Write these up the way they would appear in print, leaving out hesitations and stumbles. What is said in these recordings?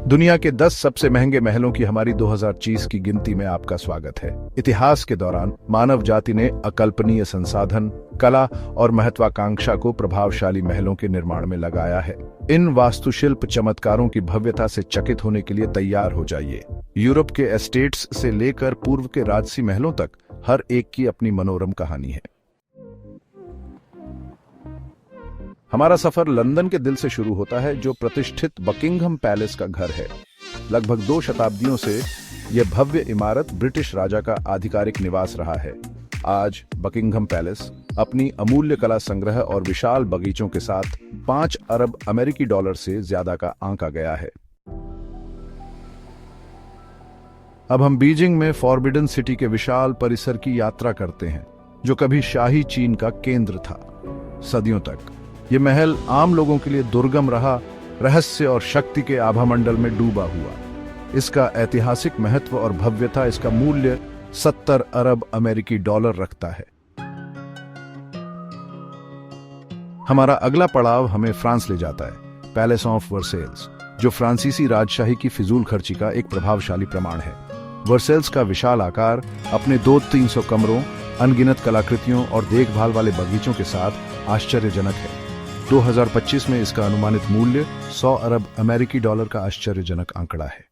दुनिया के 10 सबसे महंगे महलों की हमारी 2020 की गिनती में आपका स्वागत है। इतिहास के दौरान मानव जाति ने अकल्पनीय संसाधन, कला और महत्वाकांक्षा को प्रभावशाली महलों के निर्माण में लगाया है। इन वास्तुशिल्प चमत्कारों की भव्यता से चकित होने के लिए तैयार हो जाइए। यूरोप के एस्टेट्स से लेकर पूर्व के राजसी महलों तक हर एक की अपनी मनोरम कहानी है। हमारा सफर लंदन के दिल से शुरू होता है, जो प्रतिष्ठित बकिंघम पैलेस का घर है। लगभग 2 शताब्दियों से यह भव्य इमारत ब्रिटिश राजा का आधिकारिक निवास रहा है। आज बकिंघम पैलेस अपनी अमूल्य कला संग्रह और विशाल बगीचों के साथ 5 अरब अमेरिकी डॉलर से ज्यादा का आंका गया है। अब हम बीजिंग में फॉरबिडन सिटी के विशाल परिसर की यात्रा करते हैं, जो कभी शाही चीन का केंद्र था। सदियों तक ये महल आम लोगों के लिए दुर्गम रहा, रहस्य और शक्ति के आभामंडल में डूबा हुआ। इसका ऐतिहासिक महत्व और भव्यता इसका मूल्य 70 अरब अमेरिकी डॉलर रखता है। हमारा अगला पड़ाव हमें फ्रांस ले जाता है। पैलेस ऑफ वर्सेल्स, जो फ्रांसीसी राजशाही की फिजूल खर्ची का एक प्रभावशाली प्रमाण है। वर्सेल्स का विशाल आकार अपने 200-300 कमरों, अनगिनत कलाकृतियों और देखभाल वाले बगीचों के साथ आश्चर्यजनक है। 2025 में इसका अनुमानित मूल्य 100 अरब अमेरिकी डॉलर का आश्चर्यजनक आंकड़ा है।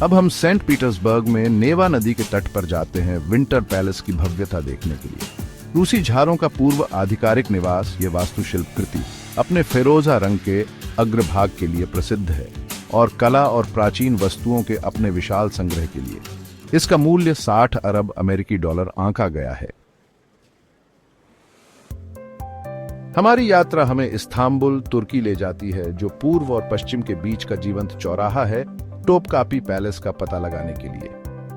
अब हम सेंट पीटर्सबर्ग में नेवा नदी के तट पर जाते हैं विंटर पैलेस की भव्यता देखने के लिए। रूसी झारों का पूर्व आधिकारिक निवास, यह वास्तुशिल्प कृति अपने फिरोजा रंग के अग्रभाग के लिए प्रसिद्ध है और कला और प्राचीन वस्तुओं के अपने विशाल संग्रह के लिए। इसका मूल्य 60 अरब अमेरिकी डॉलर आंका गया है। हमारी यात्रा हमें इस्तांबुल, तुर्की ले जाती है, जो पूर्व और पश्चिम के बीच का जीवंत चौराहा है टोपकापी पैलेस का पता लगाने के लिए।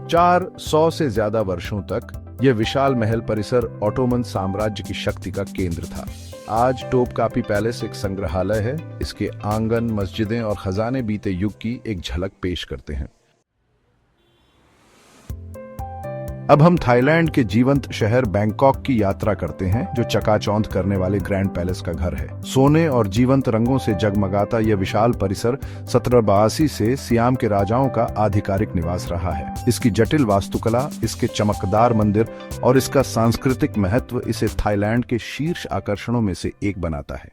400 से ज्यादा वर्षों तक यह विशाल महल परिसर ऑटोमन साम्राज्य की शक्ति का केंद्र था। आज टोपकापी पैलेस एक संग्रहालय है। इसके आंगन, मस्जिदें और खजाने बीते युग की एक झलक पेश करते हैं। अब हम थाईलैंड के जीवंत शहर बैंकॉक की यात्रा करते हैं, जो चकाचौंध करने वाले ग्रैंड पैलेस का घर है। सोने और जीवंत रंगों से जगमगाता यह विशाल परिसर 1782 से सियाम के राजाओं का आधिकारिक निवास रहा है। इसकी जटिल वास्तुकला, इसके चमकदार मंदिर और इसका सांस्कृतिक महत्व इसे थाईलैंड के शीर्ष आकर्षणों में से एक बनाता है।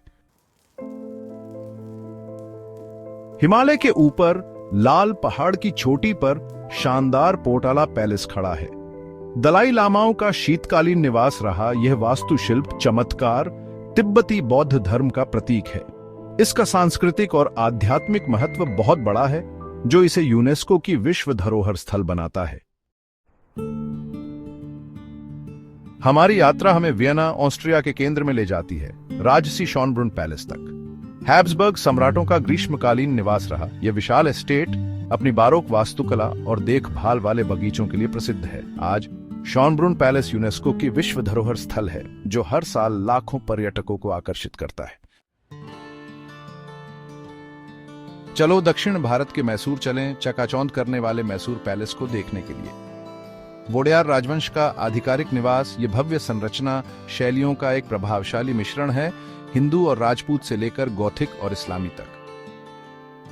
हिमालय के ऊपर लाल पहाड़ की चोटी पर शानदार पोटाला पैलेस खड़ा है। दलाई लामाओं का शीतकालीन निवास रहा यह वास्तुशिल्प चमत्कार तिब्बती बौद्ध धर्म का प्रतीक है। इसका सांस्कृतिक और आध्यात्मिक महत्व बहुत बड़ा है, जो इसे यूनेस्को की विश्व धरोहर स्थल बनाता है। हमारी यात्रा हमें वियना, ऑस्ट्रिया के केंद्र में ले जाती है, राजसी शॉनब्रुन पैलेस तक। हैब्सबर्ग सम्राटों का ग्रीष्मकालीन निवास रहा यह विशाल एस्टेट अपनी बारोक वास्तुकला और देखभाल वाले बगीचों के लिए प्रसिद्ध है। आज शॉनब्रुन पैलेस यूनेस्को की विश्व धरोहर स्थल है, जो हर साल लाखों पर्यटकों को आकर्षित करता है। चलो दक्षिण भारत के मैसूर चलें, चकाचौंध करने वाले मैसूर पैलेस को देखने के लिए। वोडेयार राजवंश का आधिकारिक निवास, ये भव्य संरचना शैलियों का एक प्रभावशाली मिश्रण है, हिंदू और राजपूत से लेकर गौथिक और इस्लामी तक।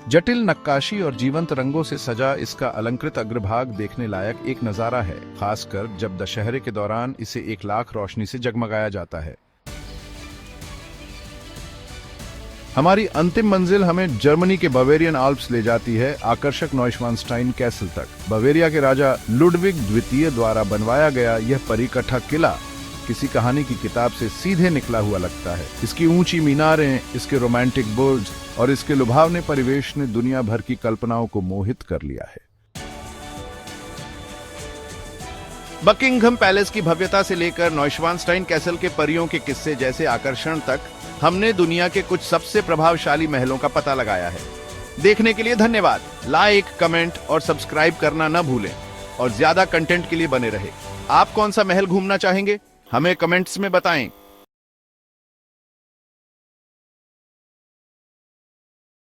जटिल नक्काशी और जीवंत रंगों से सजा इसका अलंकृत अग्रभाग देखने लायक एक नजारा है, खासकर जब दशहरे के दौरान इसे 1 लाख रोशनी से जगमगाया जाता है। हमारी अंतिम मंजिल हमें जर्मनी के बवेरियन आल्प्स ले जाती है, आकर्षक नॉयश्वानस्टाइन कैसल तक। बवेरिया के राजा लुडविग द्वितीय द्वारा बनवाया गया यह परिकठा किला किसी कहानी की किताब से सीधे निकला हुआ लगता है। इसकी ऊंची मीनारें, इसके रोमांटिक बुर्ज और इसके लुभावने परिवेश ने दुनिया भर की कल्पनाओं को मोहित कर लिया है। बकिंघम पैलेस की भव्यता से लेकर नॉयश्वानस्टाइन कैसल के परियों के किस्से जैसे आकर्षण तक, हमने दुनिया के कुछ सबसे प्रभावशाली महलों का पता लगाया है। देखने के लिए धन्यवाद। लाइक, कमेंट और सब्सक्राइब करना न भूलें और ज्यादा कंटेंट के लिए बने रहे। आप कौन सा महल घूमना चाहेंगे, हमें कमेंट्स में बताएं।